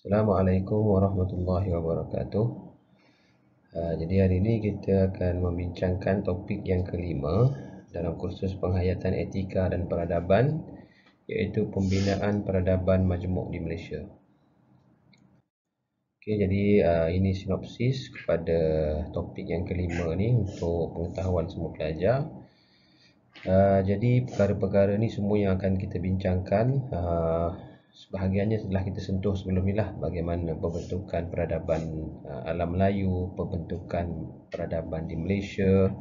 Assalamualaikum warahmatullahi wabarakatuh. Jadi hari ini kita akan membincangkan topik yang kelima dalam kursus penghayatan etika dan peradaban, iaitu pembinaan peradaban majmuk di Malaysia. Okey, jadi ini sinopsis kepada topik yang kelima ni untuk pengetahuan semua pelajar. Jadi perkara-perkara ni semua yang akan kita bincangkan, sebahagiannya telah kita sentuh sebelum ni lah, bagaimana pembentukan peradaban alam Melayu, pembentukan peradaban di Malaysia,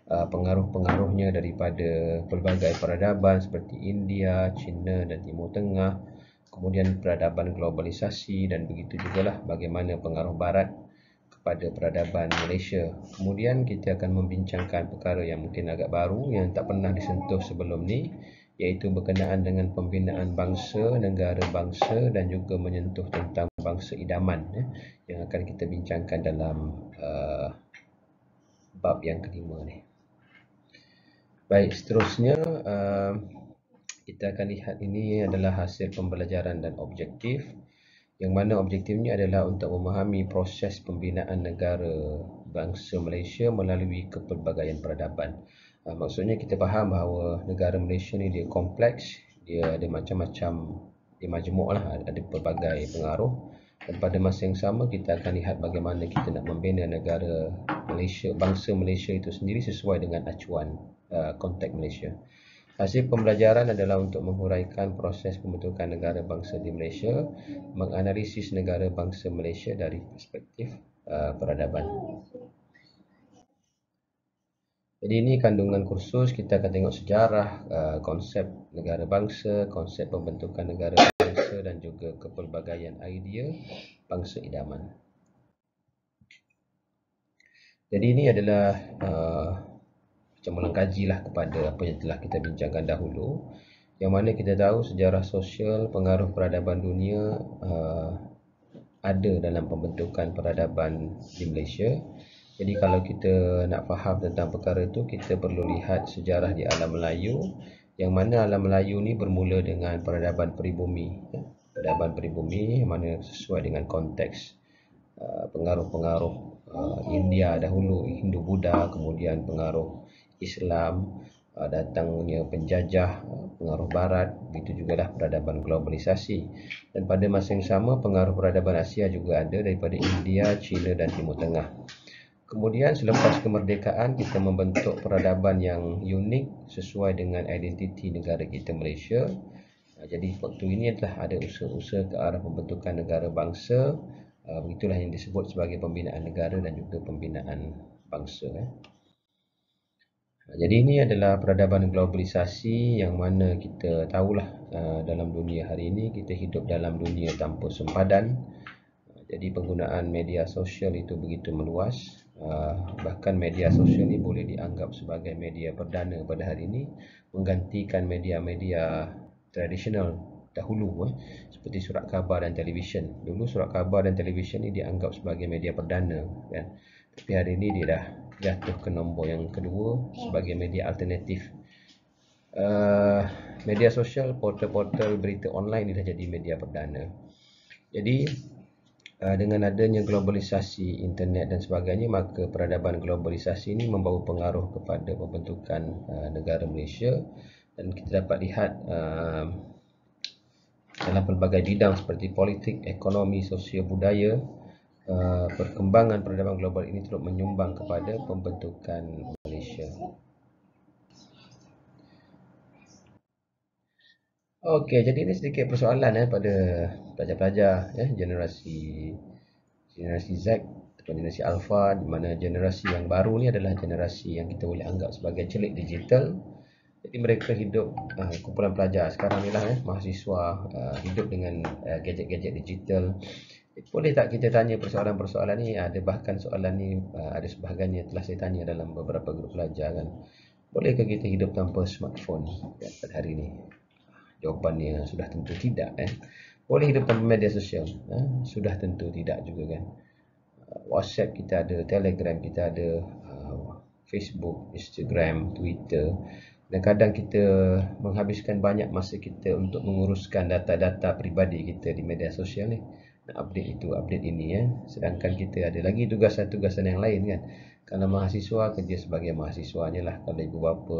pengaruh-pengaruhnya daripada pelbagai peradaban seperti India, China dan Timur Tengah, kemudian peradaban globalisasi, dan begitu jugalah bagaimana pengaruh barat pada peradaban Malaysia. Kemudian kita akan membincangkan perkara yang mungkin agak baru yang tak pernah disentuh sebelum ni, iaitu berkenaan dengan pembinaan bangsa, negara bangsa, dan juga menyentuh tentang bangsa idaman yang akan kita bincangkan dalam bab yang kelima ni. Baik, seterusnya kita akan lihat ini adalah hasil pembelajaran dan objektif, yang mana objektifnya adalah untuk memahami proses pembinaan negara bangsa Malaysia melalui kepelbagaian peradaban. Maksudnya kita faham bahawa negara Malaysia ni dia kompleks, dia ada macam-macam, dia majmuk lah, ada pelbagai pengaruh, dan pada masa yang sama kita akan lihat bagaimana kita nak membina negara Malaysia, bangsa Malaysia itu sendiri sesuai dengan acuan konteks Malaysia. Hasil pembelajaran adalah untuk menghuraikan proses pembentukan negara bangsa di Malaysia, menganalisis negara bangsa Malaysia dari perspektif peradaban. Jadi ini kandungan kursus, kita akan tengok sejarah, konsep negara bangsa, konsep pembentukan negara bangsa, dan juga kepelbagaian idea bangsa idaman. Jadi ini adalah macam melengkaji lah kepada apa yang telah kita bincangkan dahulu, yang mana kita tahu sejarah sosial pengaruh peradaban dunia ada dalam pembentukan peradaban di Malaysia. Jadi kalau kita nak faham tentang perkara itu, kita perlu lihat sejarah di alam Melayu, yang mana alam Melayu ni bermula dengan peradaban peribumi. Peradaban peribumi yang mana sesuai dengan konteks pengaruh-pengaruh India dahulu, Hindu-Buddha, kemudian pengaruh Islam, datangnya penjajah, pengaruh barat, begitu jugalah peradaban globalisasi. Dan pada masa yang sama pengaruh peradaban Asia juga ada daripada India, China dan Timur Tengah. Kemudian selepas kemerdekaan kita membentuk peradaban yang unik sesuai dengan identiti negara kita Malaysia. Jadi waktu ini adalah ada usaha-usaha ke arah pembentukan negara bangsa. Begitulah yang disebut sebagai pembinaan negara dan juga pembinaan bangsa. Jadi ini adalah peradaban globalisasi, yang mana kita tahulah dalam dunia hari ini kita hidup dalam dunia tanpa sempadan. Jadi penggunaan media sosial itu begitu meluas. Bahkan media sosial ini boleh dianggap sebagai media perdana pada hari ini, menggantikan media-media tradisional dahulu, seperti surat khabar dan televisyen. Dulu surat khabar dan televisyen ini dianggap sebagai media perdana, kan? Tapi hari ini dia dah jatuh ke nombor yang kedua sebagai media alternatif. Media sosial, portal-portal berita online ini dah jadi media perdana. Jadi dengan adanya globalisasi internet dan sebagainya, maka peradaban globalisasi ini membawa pengaruh kepada pembentukan negara Malaysia, dan kita dapat lihat dalam pelbagai bidang seperti politik, ekonomi, sosial, budaya. Perkembangan peradaban global ini turut menyumbang kepada pembentukan Malaysia. Okey, jadi ini sedikit persoalan pada pelajar-pelajar generasi Z ataupun generasi Alpha, di mana generasi yang baru ni adalah generasi yang kita boleh anggap sebagai celik digital. Jadi mereka hidup, kumpulan pelajar sekarang ni lah, mahasiswa hidup dengan gadget-gadget digital. Boleh tak kita tanya persoalan-persoalan ni? Ada bahkan soalan ni ada sebahagiannya telah saya tanya dalam beberapa grup pelajar, kan. Bolehkah kita hidup tanpa smartphone pada hari ini? Jawapannya sudah tentu tidak. Boleh hidup tanpa media sosial? Sudah tentu tidak juga, kan. WhatsApp kita ada, Telegram kita ada, Facebook, Instagram, Twitter, Dan kadang kita menghabiskan banyak masa kita untuk menguruskan data-data peribadi kita di media sosial ni. Nak update itu, update ini ya. Sedangkan kita ada lagi tugasan-tugasan yang lain kan. Kalau mahasiswa kerja sebagai mahasiswanya lah. Kalau ibu bapa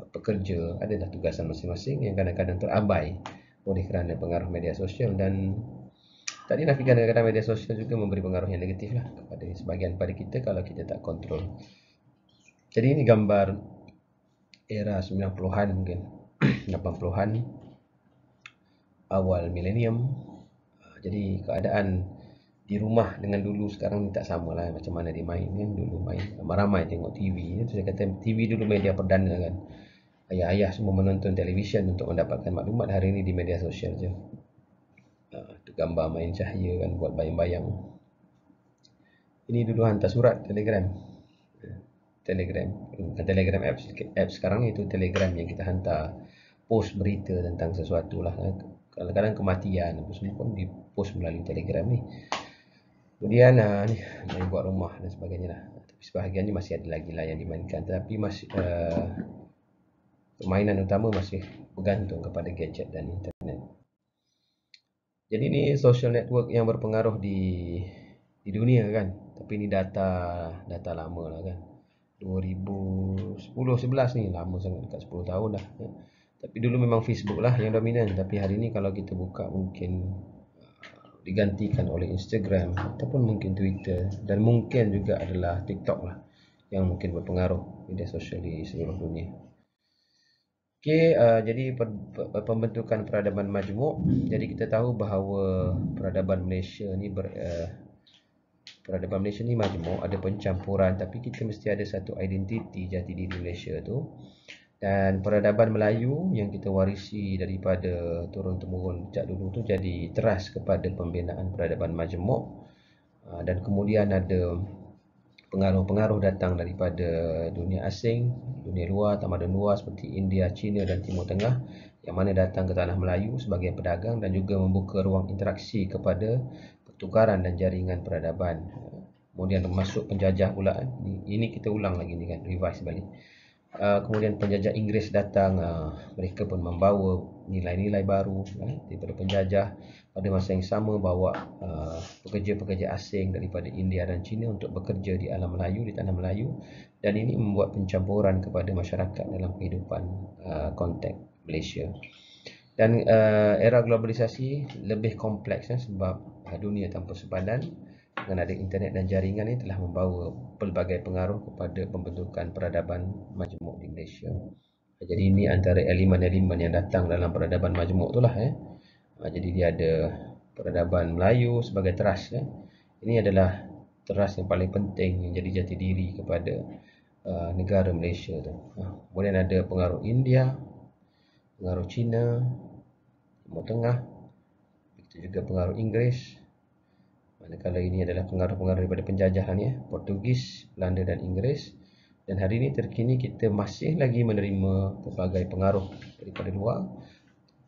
pekerja, adalah tugasan masing-masing yang kadang-kadang terabai oleh kerana pengaruh media sosial. Dan tak dinafikan kadang-kadang media sosial juga memberi pengaruh yang negatif lah kepada sebahagian pada kita kalau kita tak kontrol. Jadi ini gambar era 90-an mungkin 80-an awal milenium. Jadi keadaan di rumah dengan dulu sekarang ni tak sama lah macam mana dia main kan. Dulu main ramai-ramai tengok TV. Itu saya kata TV dulu media perdana kan. Ayah-ayah semua menonton televisyen untuk mendapatkan maklumat. Hari ini di media sosial je. Itu gambar main cahaya kan, buat bayang-bayang. Ini dulu hantar surat Telegram. Telegram apps sekarang ni, itu Telegram yang kita hantar post berita tentang sesuatu lah. Kadang-kadang kematian apa semua pun di post melalui Telegram ni. Kemudian ni main buat rumah dan sebagainya lah. Tapi sebahagiannya masih ada lagi lah yang dimainkan. Tapi masih permainan utama masih bergantung kepada gadget dan internet. Jadi ni social network yang berpengaruh di dunia kan. Tapi ni data lama lah kan. 2010-11 ni lama sangat, dekat 10 tahun dah. Tapi dulu memang Facebook lah yang dominan. Tapi hari ni kalau kita buka mungkin digantikan oleh Instagram ataupun mungkin Twitter, dan mungkin juga adalah TikTok lah yang mungkin berpengaruh media sosial di seluruh dunia. Okey, jadi pembentukan peradaban majmuk. Jadi kita tahu bahawa peradaban Malaysia ni majmuk, ada pencampuran, tapi kita mesti ada satu identiti jati diri Malaysia tu. Dan peradaban Melayu yang kita warisi daripada turun-temurun sejak dulu tu jadi teras kepada pembinaan peradaban majmuk. Dan kemudian ada pengaruh-pengaruh datang daripada dunia asing, dunia luar, tamadun luar seperti India, China dan Timur Tengah, yang mana datang ke tanah Melayu sebagai pedagang dan juga membuka ruang interaksi kepada pertukaran dan jaringan peradaban. Kemudian termasuk penjajah pula. Ini kita ulang lagi ni kan, revise balik. Kemudian penjajah Inggeris datang, mereka pun membawa nilai-nilai baru daripada penjajah. Pada masa yang sama bawa pekerja-pekerja asing daripada India dan China untuk bekerja di alam Melayu, di tanah Melayu. Dan ini membuat pencampuran kepada masyarakat dalam kehidupan konteks Malaysia. Dan era globalisasi lebih kompleks sebab dunia tanpa sepadan dengan ada internet dan jaringan ini telah membawa pelbagai pengaruh kepada pembentukan peradaban majmuk di Malaysia. Jadi ini antara elemen-elemen yang datang dalam peradaban majmuk itulah. Jadi dia ada peradaban Melayu sebagai teras. Ini adalah teras yang paling penting yang jadi jati diri kepada negara Malaysia tu. Kemudian ada pengaruh India, pengaruh China, Timur Tengah, begitu juga pengaruh Inggeris. Manakala ini adalah pengaruh-pengaruh daripada penjajahan Portugis, Belanda dan Inggeris. Dan hari ini terkini kita masih lagi menerima pelbagai pengaruh daripada luar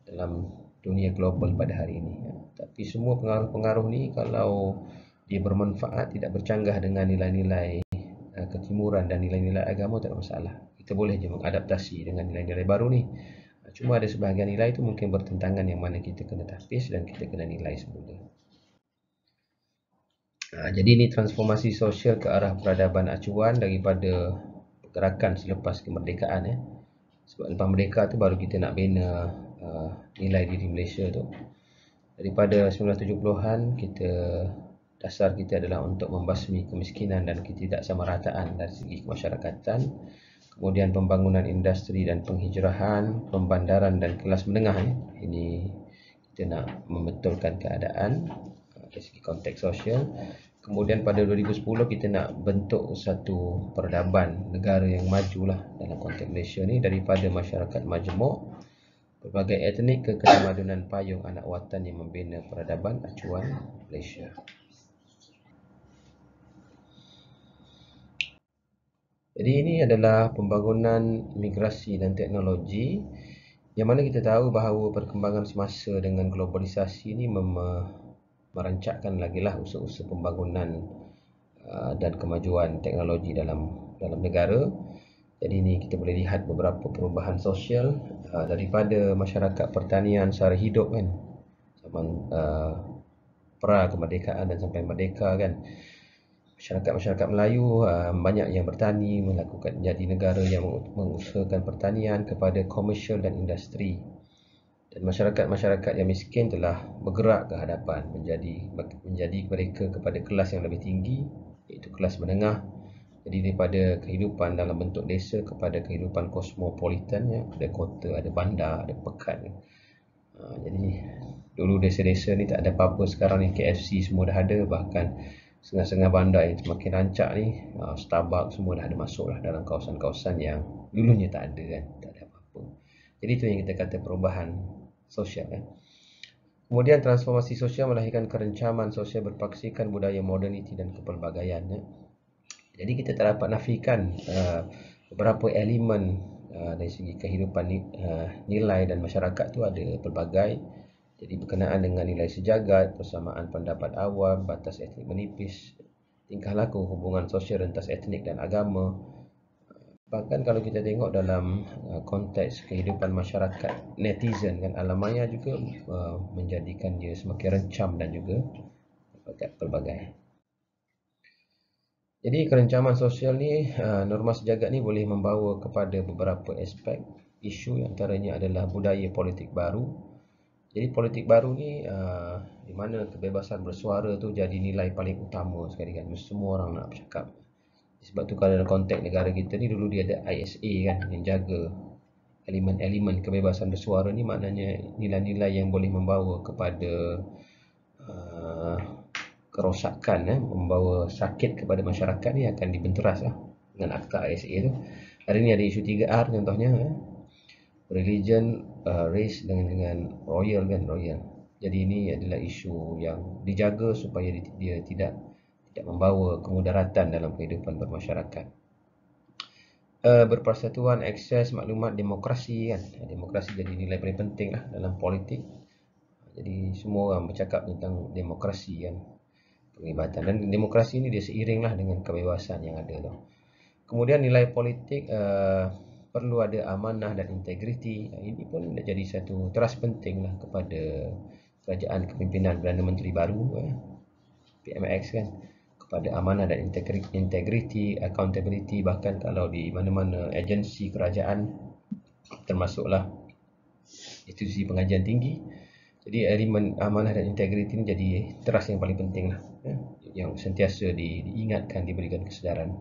dalam dunia global pada hari ini. Tapi semua pengaruh-pengaruh ni kalau dia bermanfaat, tidak bercanggah dengan nilai-nilai ketimuran dan nilai-nilai agama, tak ada masalah. Kita boleh je mengadaptasi dengan nilai-nilai baru ni. Cuma ada sebahagian nilai itu mungkin bertentangan yang mana kita kena tapis dan kita kena nilai semula. Jadi ini transformasi sosial ke arah peradaban acuan daripada pergerakan selepas kemerdekaan. Sebab lepas merdeka tu baru kita nak bina nilai diri Malaysia tu. Daripada 1970-an dasar kita adalah untuk membasmi kemiskinan dan ketidaksamarataan dari segi kemasyarakatan. Kemudian pembangunan industri dan penghijrahan, pembandaran dan kelas menengah. Ini kita nak membetulkan keadaan dari segi konteks sosial. Kemudian pada 2010 kita nak bentuk satu peradaban negara yang majulah dalam konteks Malaysia ni, daripada masyarakat majmuk, berbagai etnik ke ketamadunan payung anak watan yang membina peradaban acuan Malaysia. Jadi ini adalah pembangunan migrasi dan teknologi, yang mana kita tahu bahawa perkembangan semasa dengan globalisasi ini merancakkan lagi lah usaha-usaha pembangunan dan kemajuan teknologi dalam negara. Jadi ini kita boleh lihat beberapa perubahan sosial daripada masyarakat pertanian secara hidup kan, zaman pra kemerdekaan dan sampai merdeka kan. Masyarakat Melayu banyak yang bertani, melakukan jadi negara yang mengusahakan pertanian kepada komersial dan industri. Dan masyarakat yang miskin telah bergerak ke hadapan menjadi mereka kepada kelas yang lebih tinggi, iaitu kelas menengah. Jadi daripada kehidupan dalam bentuk desa kepada kehidupan kosmopolitan, ya, ada kota, ada bandar, ada pekan. Jadi dulu desa-desa ni tak ada apa-apa, sekarang ni KFC semua dah ada, bahkan setengah-setengah bandar yang semakin rancak ni, Starbucks semua dah ada masuk lah dalam kawasan-kawasan yang dulunya tak ada kan, tak ada apa-apa. Jadi itu yang kita kata perubahan sosial kan. Kemudian transformasi sosial melahirkan kerencaman sosial berpaksikan budaya moderniti dan kepelbagaian. Ya. Jadi kita tak dapat nafikan beberapa elemen dari segi kehidupan nilai dan masyarakat tu ada pelbagai. Jadi berkenaan dengan nilai sejagat, persamaan pendapat awam, batas etnik menipis, tingkah laku, hubungan sosial rentas etnik dan agama. Bahkan kalau kita tengok dalam konteks kehidupan masyarakat netizen kan, alam maya juga menjadikan dia semakin rencam dan juga pelbagai. Jadi kerencaman sosial ni, norma sejagat ni boleh membawa kepada beberapa aspek isu, antaranya adalah budaya politik baru. Jadi politik baru ni di mana kebebasan bersuara tu jadi nilai paling utama sekali kan, semua orang nak bercakap. Sebab tu kalau dalam konteks negara kita ni, dulu dia ada ISA kan, yang jaga elemen-elemen kebebasan bersuara ni, maknanya nilai-nilai yang boleh membawa kepada kerosakan, membawa sakit kepada masyarakat ni akan dibenteras lah dengan akta ISA tu. Hari ni ada isu 3R contohnya, religion, race dengan royal kan, royal. Jadi ini adalah isu yang dijaga supaya dia tidak membawa kemudaratan dalam kehidupan bermasyarakat. Berpersatuan, akses maklumat, demokrasi kan. Demokrasi jadi nilai paling penting lah dalam politik. Jadi semua orang bercakap tentang demokrasi kan, penglibatan. Dan demokrasi ini dia seiring lah dengan kebebasan yang ada tu. Kemudian nilai politik, perlu ada amanah dan integriti. Ini pun jadi satu teras penting lah kepada kerajaan kepimpinan Perdana Menteri baru, PMX kan, kepada amanah dan integriti, accountability. Bahkan kalau di mana-mana agensi kerajaan, termasuklah institusi pengajian tinggi, jadi elemen amanah dan integriti ini jadi teras yang paling penting lah, yang sentiasa diingatkan, diberikan kesedaran.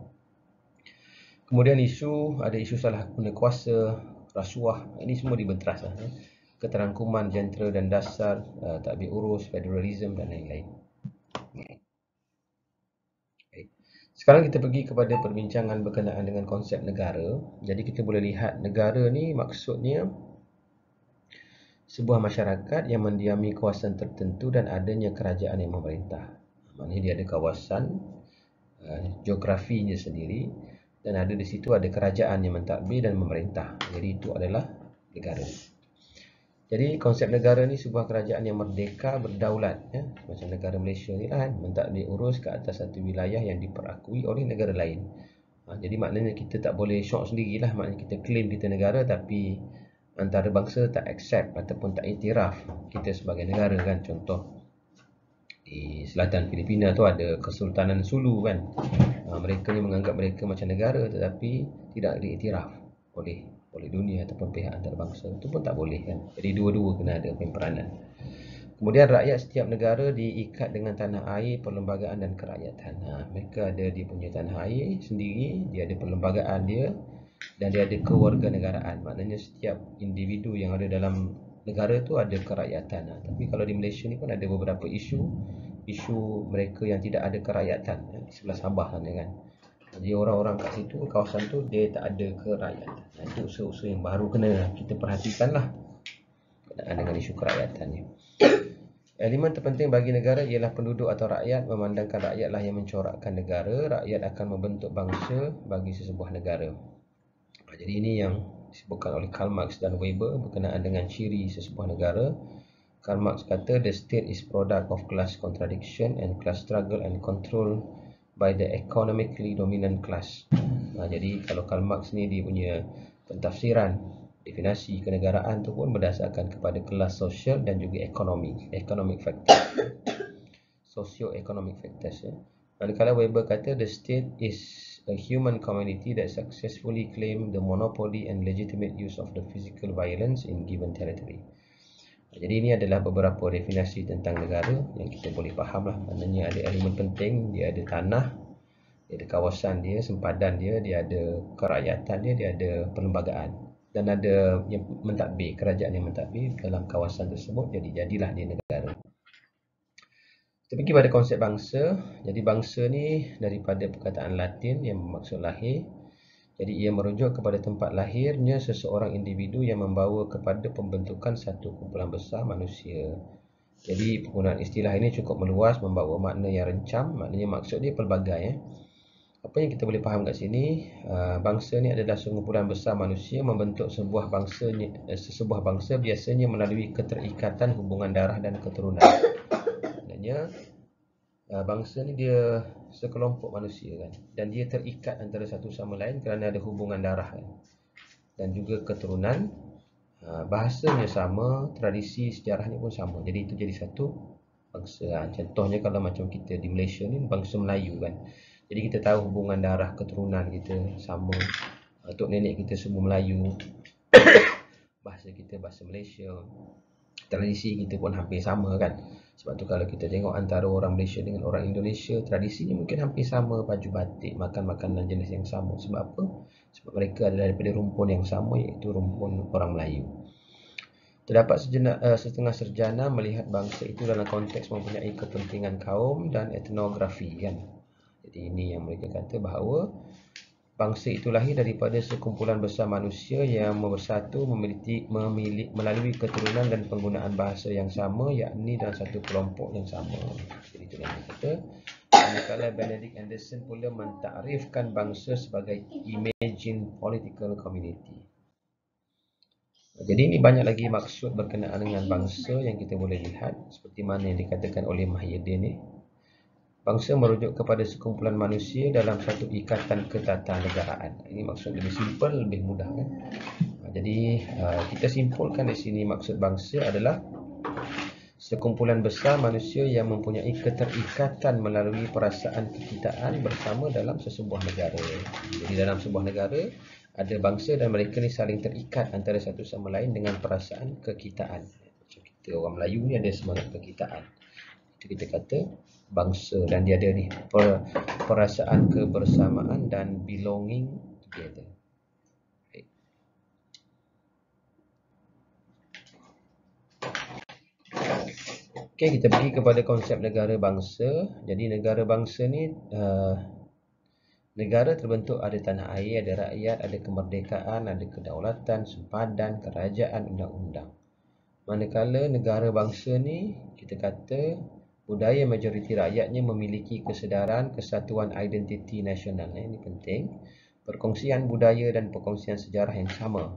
Kemudian ada isu salah guna kuasa, rasuah, ini semua dibenteras lah. Keterangkuman, jentera dan dasar, tadbir urus, federalism dan lain-lain. Sekarang kita pergi kepada perbincangan berkenaan dengan konsep negara. Jadi kita boleh lihat negara ni maksudnya sebuah masyarakat yang mendiami kawasan tertentu dan adanya kerajaan yang memerintah. Maknanya dia ada kawasan geografinya sendiri dan ada di situ ada kerajaan yang mentadbir dan memerintah. Jadi itu adalah negara. Jadi konsep negara ni sebuah kerajaan yang merdeka, berdaulat, ya, macam negara Malaysia ni lah, mentadbir urus ke atas satu wilayah yang diperakui oleh negara lain. Jadi maknanya kita tak boleh syok sendirilah, maknanya kita claim kita negara tapi antarabangsa tak accept ataupun tak iktiraf kita sebagai negara kan. Contoh di selatan Filipina tu ada Kesultanan Sulu kan. Mereka ni menganggap mereka macam negara tetapi tidak diiktiraf oleh dunia ataupun pihak antarabangsa. Itu pun tak boleh kan. Jadi dua-dua kena ada peranan. Kemudian rakyat setiap negara diikat dengan tanah air, perlembagaan dan kerakyatan. Mereka ada dia punya tanah air sendiri, dia ada perlembagaan dia dan dia ada kewarganegaraan. Maknanya setiap individu yang ada dalam negara tu ada kerakyatan. Tapi kalau di Malaysia ni pun ada beberapa isu mereka yang tidak ada kerakyatan di sebelah Sabah sana kan. Jadi orang-orang kat situ, kawasan tu dia tak ada kerakyatan. Itu usaha-usaha yang baru kena kita perhatikan lah berkenaan dengan isu kerakyatan ni. Elemen terpenting bagi negara ialah penduduk atau rakyat. Memandangkan rakyatlah yang mencorakkan negara, rakyat akan membentuk bangsa bagi sesebuah negara. Jadi ini yang disebutkan oleh Karl Marx dan Weber berkenaan dengan ciri sesebuah negara. Karl Marx kata the state is product of class contradiction and class struggle and control by the economically dominant class. Jadi kalau Karl Marx ni dia punya pentafsiran definisi kenegaraan tu pun berdasarkan kepada kelas sosial dan juga economic factors, socio-economic factors. Manakala Weber kata the state is a human community that successfully claim the monopoly and legitimate use of the physical violence in given territory. Jadi ini adalah beberapa definisi tentang negara yang kita boleh faham lah. Maknanya ada elemen penting, dia ada tanah, dia ada kawasan dia, sempadan dia, dia ada kerakyatan dia, dia ada perlembagaan, dan ada yang mentadbir, kerajaan yang mentadbir dalam kawasan tersebut. Jadi jadilah dia negara. Kita pergi pada konsep bangsa. Jadi bangsa ni daripada perkataan Latin yang bermaksud lahir. Jadi ia merujuk kepada tempat lahirnya seseorang individu yang membawa kepada pembentukan satu kumpulan besar manusia. Jadi penggunaan istilah ini cukup meluas, membawa makna yang rencam. Maknanya maksud dia pelbagai. Apa yang kita boleh faham kat sini, bangsa ni adalah sekumpulan besar manusia membentuk sebuah bangsa biasanya melalui keterikatan hubungan darah dan keturunan. Maknanya bangsa ni dia sekelompok manusia kan, dan dia terikat antara satu sama lain kerana ada hubungan darah kan, dan juga keturunan. Bahasanya sama, tradisi sejarahnya pun sama. Jadi itu jadi satu bangsa. Contohnya kalau macam kita di Malaysia ni bangsa Melayu kan. Jadi kita tahu hubungan darah keturunan kita sama. Tok nenek kita semua Melayu. Bahasa kita bahasa Malaysia. Tradisi kita pun hampir sama kan. Sebab tu kalau kita tengok antara orang Malaysia dengan orang Indonesia, tradisinya mungkin hampir sama, baju batik, makan makanan jenis yang sama. Sebab apa? Sebab mereka adalah daripada rumpun yang sama, iaitu rumpun orang Melayu. Terdapat setengah sarjana melihat bangsa itu dalam konteks mempunyai kepentingan kaum dan etnografi kan. Jadi ini yang mereka kata bahawa bangsa itu lahir daripada sekumpulan besar manusia yang bersatu melalui keturunan dan penggunaan bahasa yang sama, yakni dalam satu kelompok yang sama. Jadi itu yang dia kata. Manakala Benedict Anderson pula mentakrifkan bangsa sebagai imagined political community. Jadi ini banyak lagi maksud berkenaan dengan bangsa yang kita boleh lihat, seperti mana yang dikatakan oleh Muhyiddin ni. Bangsa merujuk kepada sekumpulan manusia dalam satu ikatan ketatanegaraan. Ini maksud lebih simple, lebih mudah kan. Jadi kita simpulkan di sini maksud bangsa adalah sekumpulan besar manusia yang mempunyai keterikatan melalui perasaan kekitaan bersama dalam sesebuah negara. Jadi dalam sebuah negara ada bangsa dan mereka ni saling terikat antara satu sama lain dengan perasaan kekitaan. Macam kita orang Melayu ni ada semangat kekitaan. Itu kita kata bangsa, dan dia ada ni perasaan kebersamaan dan belonging together. Okey, kita pergi kepada konsep negara bangsa. Jadi negara bangsa ni negara terbentuk ada tanah air, ada rakyat, ada kemerdekaan, ada kedaulatan, sempadan, kerajaan, undang-undang. Manakala negara bangsa ni kita kata budaya majoriti rakyatnya memiliki kesedaran kesatuan identiti nasional. Ini penting. Perkongsian budaya dan perkongsian sejarah yang sama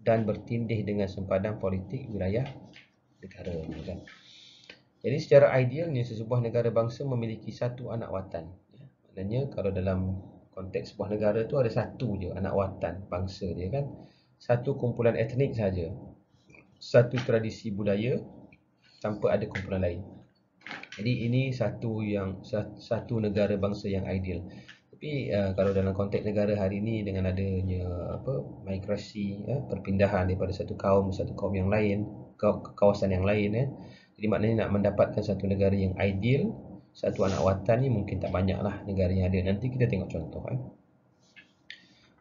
dan bertindih dengan sempadan politik wilayah negara. Kan? Jadi secara idealnya sesebuah negara bangsa memiliki satu anak watan. Maknanya kalau dalam konteks sebuah negara tu ada satu je anak watan bangsa dia kan. Satu kumpulan etnik saja. Satu tradisi budaya tanpa ada kumpulan lain. Jadi ini satu negara bangsa yang ideal. Tapi kalau dalam konteks negara hari ini dengan adanya migrasi, perpindahan daripada satu kaum yang lain ke kawasan yang lain, jadi maknanya nak mendapatkan satu negara yang ideal, satu anak watan ni mungkin tak banyaklah negara yang ada. Nanti kita tengok contoh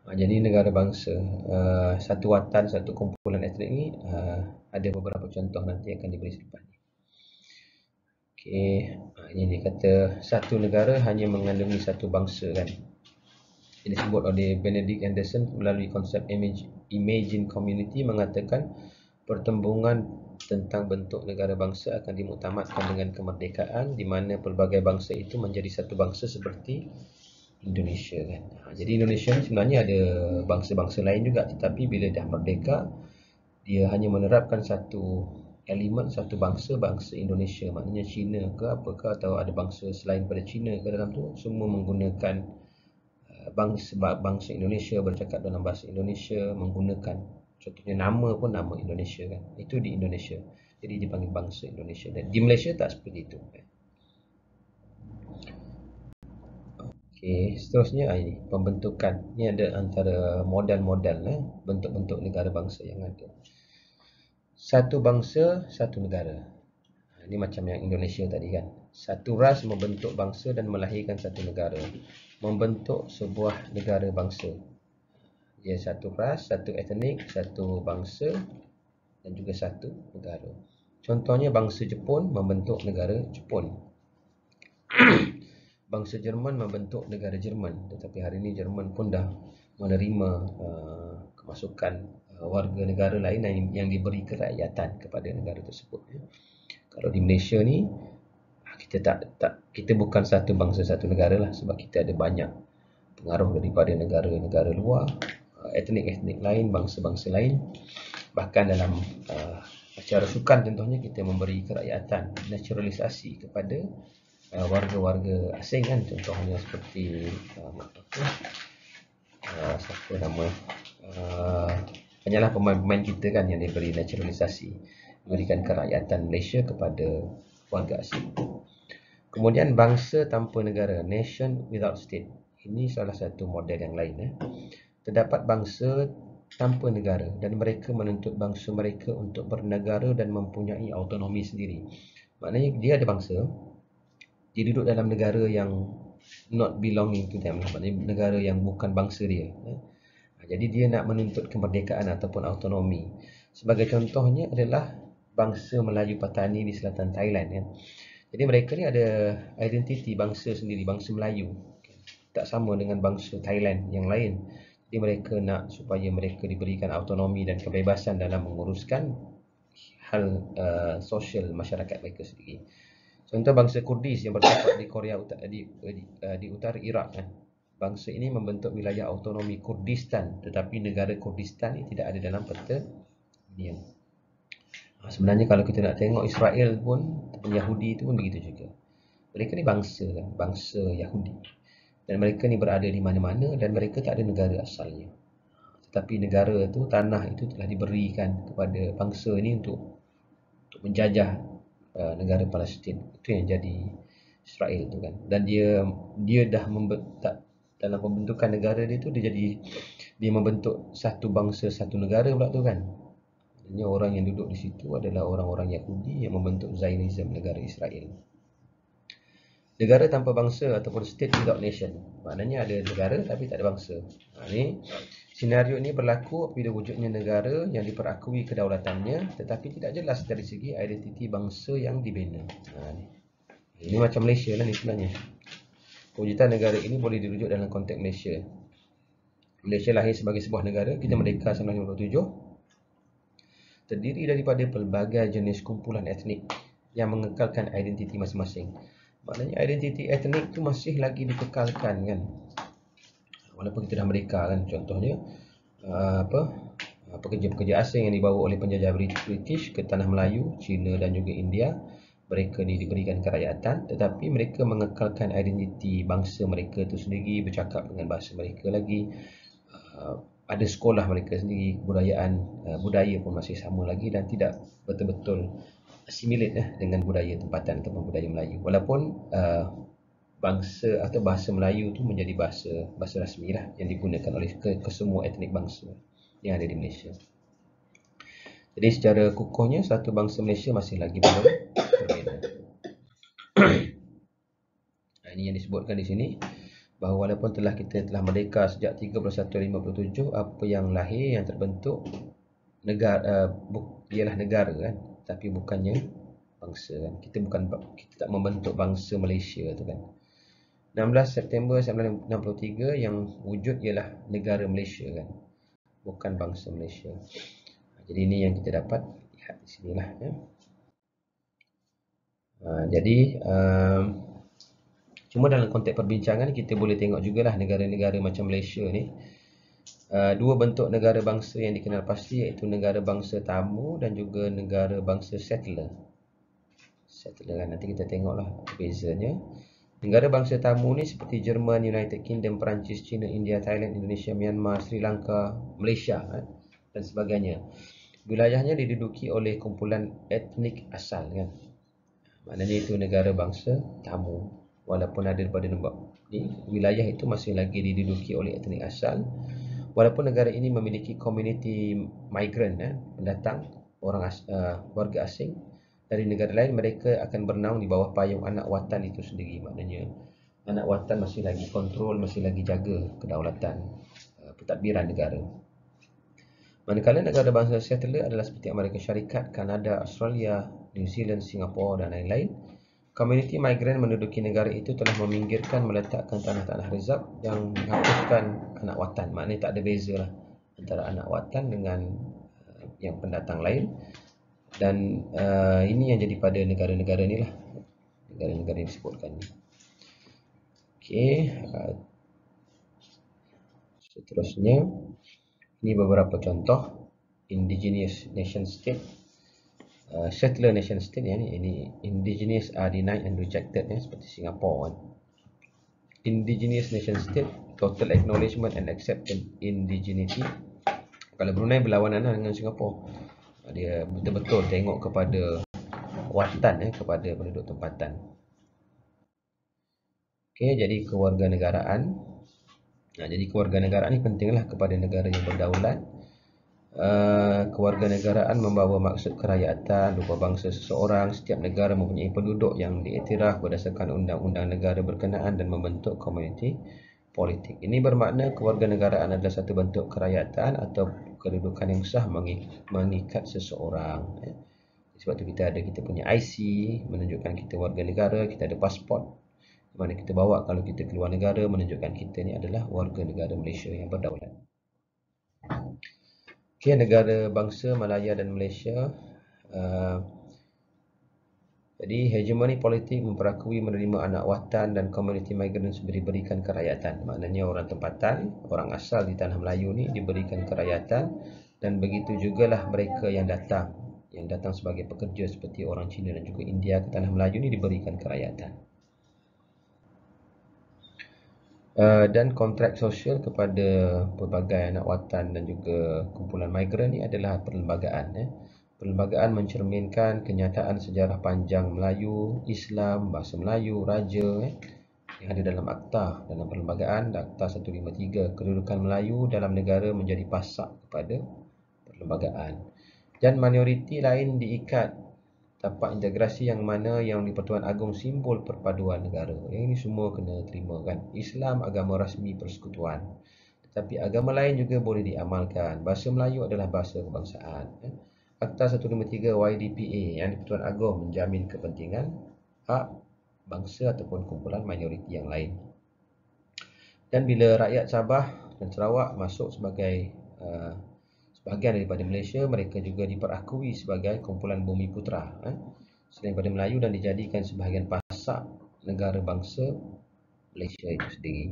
Jadi negara bangsa, satu watan, satu kumpulan etnik ni ada beberapa contoh nanti akan diberi selepas ni. Okey, ini dia kata satu negara hanya mengandungi satu bangsa kan. Ini disebut oleh Benedict Anderson melalui konsep Imagine Community, mengatakan pertembungan tentang bentuk negara bangsa akan dimuktamadkan dengan kemerdekaan, di mana pelbagai bangsa itu menjadi satu bangsa seperti Indonesia kan. Jadi Indonesia ni sebenarnya ada bangsa-bangsa lain juga, tetapi bila dah merdeka dia hanya menerapkan satu elemen satu bangsa, bangsa Indonesia. Maknanya Cina ke apakah, atau ada bangsa selain pada Cina ke dalam tu, semua menggunakan bangsa Indonesia, bercakap dalam bahasa Indonesia, menggunakan contohnya nama pun nama Indonesia kan. Itu di Indonesia. Jadi dipanggil bangsa Indonesia. Dan di Malaysia tak seperti itu. Okey, seterusnya ini pembentukan. Ini ada antara model-model bentuk-bentuk negara bangsa yang ada. Satu bangsa, satu negara. Ini macam yang Indonesia tadi kan. Satu ras membentuk bangsa dan melahirkan satu negara. Membentuk sebuah negara bangsa. Dia satu ras, satu etnik, satu bangsa dan juga satu negara. Contohnya bangsa Jepun membentuk negara Jepun. Bangsa Jerman membentuk negara Jerman. Tetapi hari ini Jerman pun dah menerima kemasukan warga negara lain yang diberi kerakyatan kepada negara tersebut. Kalau di Malaysia ni kita bukan satu bangsa satu negara lah, sebab kita ada banyak pengaruh daripada negara-negara luar, etnik-etnik lain, bangsa-bangsa lain. Bahkan dalam acara sukan contohnya kita memberi kerakyatan, naturalisasi kepada warga-warga asing kan. Contohnya seperti siapa nama banyaklah pemain-pemain kita kan yang diberi naturalisasi, memberikan kerakyatan Malaysia kepada warga asing. Kemudian bangsa tanpa negara, nation without state. Ini salah satu model yang lain. Terdapat bangsa tanpa negara dan mereka menuntut bangsa mereka untuk bernegara dan mempunyai autonomi sendiri. Maknanya dia ada bangsa, dia duduk dalam negara yang not belonging to them, maknanya negara yang bukan bangsa dia. Jadi dia nak menuntut kemerdekaan ataupun autonomi. Sebagai contohnya adalah bangsa Melayu Patani di selatan Thailand kan. Jadi mereka ni ada identiti bangsa sendiri, bangsa Melayu. Tak sama dengan bangsa Thailand yang lain. Jadi mereka nak supaya mereka diberikan autonomi dan kebebasan dalam menguruskan hal sosial masyarakat mereka sendiri. Contoh bangsa Kurdis yang bertakluk di Korea di utara Iraq kan. Bangsa ini membentuk wilayah autonomi Kurdistan, tetapi negara Kurdistan ini tidak ada dalam peta dunia. Sebenarnya kalau kita nak tengok Israel pun, Yahudi itu pun begitu juga. Mereka ni bangsa kan, bangsa Yahudi. Dan mereka ni berada di mana-mana dan mereka tak ada negara asalnya. Tetapi negara itu, tanah itu telah diberikan kepada bangsa ini untuk menjajah negara Palestin. Itu yang jadi Israel tu kan. Dan dia dah dalam pembentukan negara dia tu, dia membentuk satu bangsa satu negara pula tu kan. Maksudnya orang yang duduk di situ adalah orang-orang Yahudi yang membentuk Zionism, negara Israel. Negara tanpa bangsa ataupun state without nation. Maknanya ada negara tapi tak ada bangsa. Senario ini berlaku apabila wujudnya negara yang diperakui kedaulatannya tetapi tidak jelas dari segi identiti bangsa yang dibina. Ini macam Malaysia lah ni sebenarnya. Pewujudan negara ini boleh dirujuk dalam konteks Malaysia. Malaysia lahir sebagai sebuah negara, kita merdeka 1957. Terdiri daripada pelbagai jenis kumpulan etnik yang mengekalkan identiti masing-masing. Maknanya identiti etnik tu masih lagi dikekalkan kan. Walaupun kita dah merdeka kan. Contohnya pekerja-pekerja asing yang dibawa oleh penjajah British ke tanah Melayu, Cina dan juga India, mereka ni diberikan kerakyatan tetapi mereka mengekalkan identiti bangsa mereka tu sendiri, bercakap dengan bahasa mereka lagi, ada sekolah mereka sendiri, budaya pun masih sama lagi dan tidak betul-betul assimilate dengan budaya tempatan ataupun budaya Melayu. Walaupun bangsa atau bahasa Melayu tu menjadi bahasa rasmi lah yang digunakan oleh kesemua etnik bangsa yang ada di Malaysia. Jadi secara kukuhnya satu bangsa Malaysia masih lagi belum berbeza. Ini yang disebutkan di sini, bahawa walaupun kita telah merdeka sejak 3157, apa yang lahir, yang terbentuk negara ialah negara kan, tapi bukannya bangsa kan. Kita tak membentuk bangsa Malaysia tu kan. 16 September 1963 yang wujud ialah negara Malaysia kan, bukan bangsa Malaysia. Jadi ini yang kita dapat lihat di sinilah ya. Jadi cuma dalam konteks perbincangan kita boleh tengok jugalah negara-negara macam Malaysia ni, Dua bentuk negara bangsa yang dikenal pasti iaitu negara bangsa tamu dan juga negara bangsa settler. Settler kan, nanti kita tengoklah bezanya. Negara bangsa tamu ni seperti Jerman, United Kingdom, Perancis, China, India, Thailand, Indonesia, Myanmar, Sri Lanka, Malaysia dan sebagainya. Wilayahnya diduduki oleh kumpulan etnik asal kan. Maknanya itu negara bangsa tamu. Walaupun ada daripada wilayah itu masih lagi diduduki oleh etnik asal. Walaupun negara ini memiliki komuniti migran, pendatang, warga asing dari negara lain, mereka akan bernaung di bawah payung anak watan itu sendiri. Maknanya anak watan masih lagi kontrol, masih lagi jaga kedaulatan pentadbiran negara. Manakala negara bangsa settler adalah seperti Amerika Syarikat, Kanada, Australia, New Zealand, Singapura dan lain-lain. Komuniti migran menduduki negara itu telah meminggirkan meletakkan tanah-tanah rezab yang menghapuskan anak watan. Maknanya tak ada beza lah antara anak watan dengan yang pendatang lain. Dan ini yang jadi pada negara-negara ni lah, negara-negara yang disebutkan ni. Okey, seterusnya ini beberapa contoh indigenous nation state. Settler nation state ini indigenous are denied and rejected seperti Singapura kan. Indigenous nation state, total acknowledgement and acceptance indigeneity. Kalau Brunei berlawanan dengan Singapura, dia betul-betul tengok kepada watan kepada penduduk tempatan. Okey, jadi kewarganegaraan. Jadi kewarganegaraan ni pentinglah kepada negara yang berdaulat. Kewarganegaraan membawa maksud kerakyatan, rupa bangsa seseorang. Setiap negara mempunyai penduduk yang diiktiraf berdasarkan undang-undang negara berkenaan dan membentuk komuniti politik. Ini bermakna kewarganegaraan adalah satu bentuk kerakyatan atau kedudukan yang sah mengikat seseorang. Sebab tu kita punya IC menunjukkan kita warga negara, kita ada pasport mana kita bawa kalau kita keluar negara menunjukkan kita ni adalah warga negara Malaysia yang berdaulat. Okey, negara bangsa Malaya dan Malaysia. Jadi hegemoni politik memperakui menerima anak watan dan komuniti migran diberikan kerakyatan. Maknanya orang tempatan, orang asal di tanah Melayu ni diberikan kerakyatan, dan begitu jugalah mereka yang datang sebagai pekerja seperti orang Cina dan juga India ke tanah Melayu ni diberikan kerakyatan. Dan kontrak sosial kepada pelbagai anak watan dan juga kumpulan migran ni adalah perlembagaan. Perlembagaan mencerminkan kenyataan sejarah panjang Melayu, Islam, bahasa Melayu, Raja yang ada dalam akta. Dalam perlembagaan, Akta 153, kedudukan Melayu dalam negara menjadi pasak kepada perlembagaan. Dan minoriti lain diikat tapak integrasi yang mana yang di-Pertuan Agong simbol perpaduan negara. Yang ini semua kena terima kan. Islam agama rasmi persekutuan. Tetapi agama lain juga boleh diamalkan. Bahasa Melayu adalah bahasa kebangsaan. Akta 153 YDPA yang di-Pertuan Agong menjamin kepentingan hak bangsa ataupun kumpulan minoriti yang lain. Dan bila rakyat Sabah dan Sarawak masuk sebagai sebahagian daripada Malaysia, mereka juga diperakui sebagai kumpulan bumi putera selain daripada Melayu dan dijadikan sebahagian pasak negara bangsa Malaysia itu sendiri.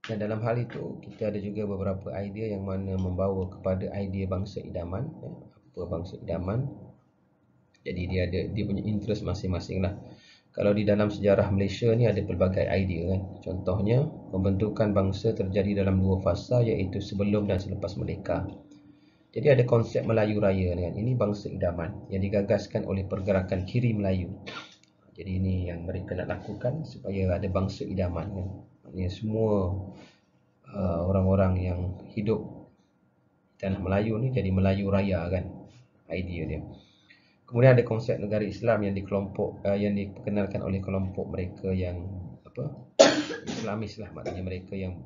Dan dalam hal itu kita ada juga beberapa idea yang mana membawa kepada idea bangsa idaman. Apa bangsa idaman? Jadi dia punya interest masing-masing lah. Kalau di dalam sejarah Malaysia ni ada pelbagai idea kan. Contohnya, pembentukan bangsa terjadi dalam dua fasa iaitu sebelum dan selepas merdeka. Jadi ada konsep Melayu Raya kan. Ini bangsa idaman yang digagaskan oleh pergerakan Kiri Melayu. Jadi ini yang mereka nak lakukan supaya ada bangsa idaman kan. Maksudnya semua orang-orang yang hidup di tanah Melayu ni jadi Melayu Raya kan. Idea dia. Kemudian ada konsep negara Islam yang diperkenalkan oleh kelompok mereka yang Islamis lah, maknanya mereka yang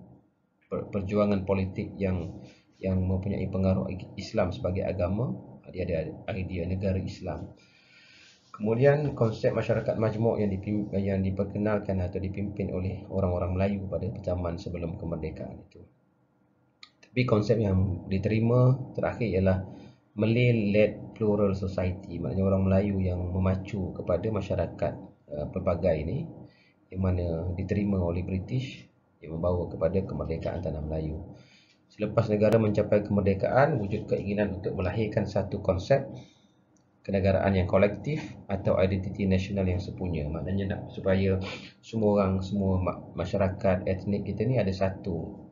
perjuangan politik yang mempunyai pengaruh Islam sebagai agama. Dia ada idea negara Islam. Kemudian konsep masyarakat majmuk yang diperkenalkan atau dipimpin oleh orang-orang Melayu pada zaman sebelum kemerdekaan itu. Tapi konsep yang diterima terakhir ialah Malay-led plural society, maknanya orang Melayu yang memacu kepada masyarakat pelbagai ini, yang mana diterima oleh British, yang membawa kepada kemerdekaan tanah Melayu. Selepas negara mencapai kemerdekaan, wujud keinginan untuk melahirkan satu konsep kenegaraan yang kolektif atau identiti nasional yang sepunya. Maknanya nak supaya semua orang, semua masyarakat etnik kita ni ada satu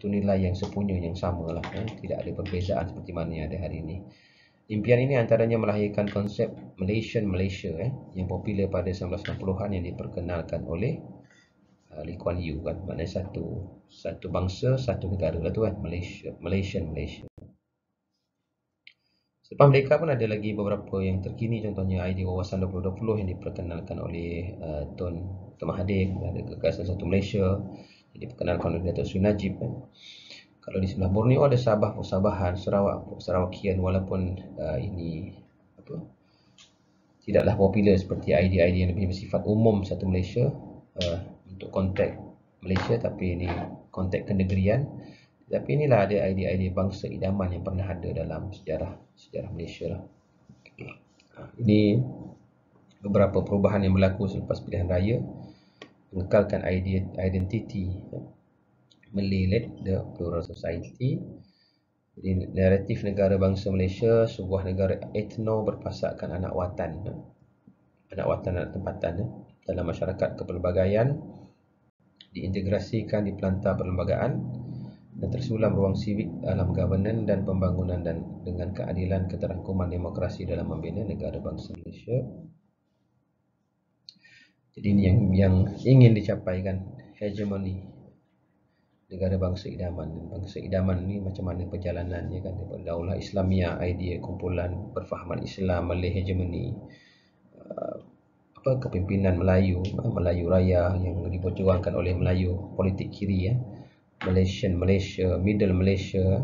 nilai yang sepunya, yang sama lah. Tidak ada perbezaan seperti mana yang ada hari ini. Impian ini antaranya melahirkan konsep Malaysia yang popular pada 1960-an yang diperkenalkan oleh Lee Kuan Yew kan. Maknanya satu bangsa, satu negara lah tu kan, Malaysia. Selepas mereka pun ada lagi beberapa yang terkini, contohnya idea wawasan 2020 yang diperkenalkan oleh Tun Mahathir, ada gagasan satu Malaysia yang diperkenalkan oleh Datuk Seri Najib kan. Kalau di sebelah Borneo ada Sabah, Sabahan, Sarawakian, walaupun ini tidaklah popular seperti idea-idea yang lebih bersifat umum satu Malaysia untuk konteks Malaysia, tapi ini konteks kenegerian. Tapi inilah ada idea-idea bangsa idaman yang pernah ada dalam sejarah Malaysia lah. Ini beberapa perubahan yang berlaku selepas pilihan raya, mengekalkan identiti Malay-led the plural society. Jadi naratif negara bangsa Malaysia, sebuah negara etno berpasakkan anak watan, anak tempatan dalam masyarakat kepelbagaian, diintegrasikan di pelantar perlembagaan dan tersulam ruang sivik dalam governance dan pembangunan, dan dengan keadilan, keterangkuman demokrasi dalam membina negara bangsa Malaysia. Jadi ini yang ingin dicapai kan, hegemoni negara bangsa idaman. Dan bangsa idaman ni macam mana perjalanannya kan, daripada Daulah Islamiah, idea kumpulan perfahaman Islam, Malay hegemoni, kepimpinan Melayu Raya yang diperjuangkan oleh Melayu politik kiri Malaysia, Middle Malaysia,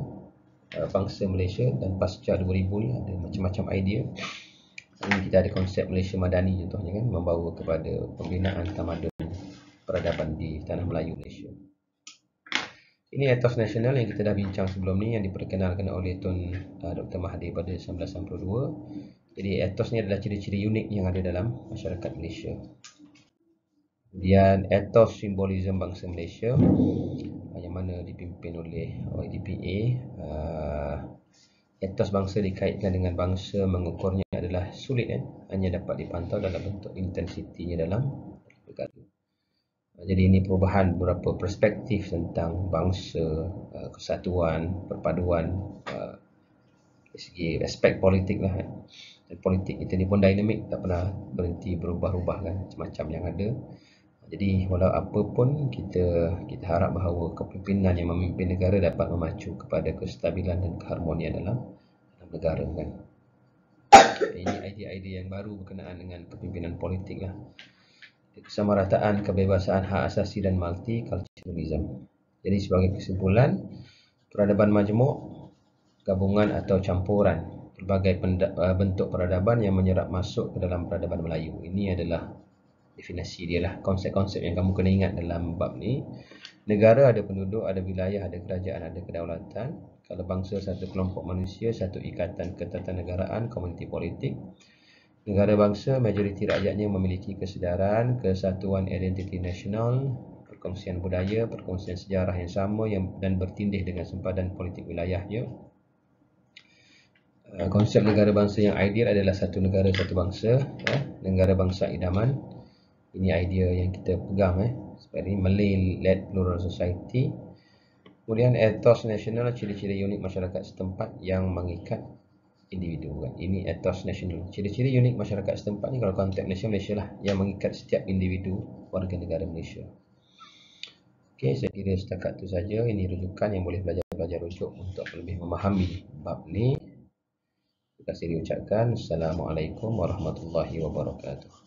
bangsa Malaysia, dan pasca 2000 ni ada macam-macam idea. Ini kita ada konsep Malaysia Madani contohnya kan, membawa kepada pembinaan tamadun peradaban di tanah Melayu Malaysia. Ini etos nasional yang kita dah bincang sebelum ni, yang diperkenalkan oleh Tun Dr. Mahathir pada 1962. Jadi etos ni adalah ciri-ciri unik yang ada dalam masyarakat Malaysia. Kemudian etos simbolisme bangsa Malaysia yang mana dipimpin oleh YDPA. Etos bangsa dikaitkan dengan bangsa, mengukurnya adalah sulit hanya dapat dipantau dalam bentuk intensitinya dalam perkara. Jadi ini perubahan beberapa perspektif tentang bangsa, kesatuan, perpaduan, dari segi aspek politik lah kan. Dan politik kita ni pun dinamik, tak pernah berhenti berubah-ubah kan, macam-macam yang ada. Jadi walau apa pun kita harap bahawa kepimpinan yang memimpin negara dapat memacu kepada kestabilan dan keharmonian dalam negara kan. Ini idea-idea yang baru berkenaan dengan kepimpinan politik lah. Kesamarataan, kebebasan hak asasi dan multiculturalism. Jadi sebagai kesimpulan, peradaban majmuk, gabungan atau campuran pelbagai bentuk peradaban yang menyerap masuk ke dalam peradaban Melayu. Ini adalah definisi dia lah, konsep-konsep yang kamu kena ingat dalam bab ni. Negara ada penduduk, ada wilayah, ada kerajaan, ada kedaulatan. Kalau bangsa satu kelompok manusia, satu ikatan ketatanegaraan, komuniti politik. Negara bangsa, majoriti rakyatnya memiliki kesedaran, kesatuan identiti nasional, perkongsian budaya, perkongsian sejarah yang sama dan bertindih dengan sempadan politik wilayahnya. Konsep negara bangsa yang ideal adalah satu negara, satu bangsa, negara bangsa idaman. Ini idea yang kita pegang seperti Malay-led plural society. Kemudian etos nasional, ciri-ciri unik masyarakat setempat yang mengikat individu kan. Ini etos nasional, ciri-ciri unik masyarakat setempat ni kalau konteks Malaysia lah, yang mengikat setiap individu warga negara Malaysia. Okey, saya kira setakat itu saja. Ini rujukan yang boleh belajar rujuk untuk lebih memahami bab ni. Terima kasih diucapkan. Assalamualaikum warahmatullahi wabarakatuh.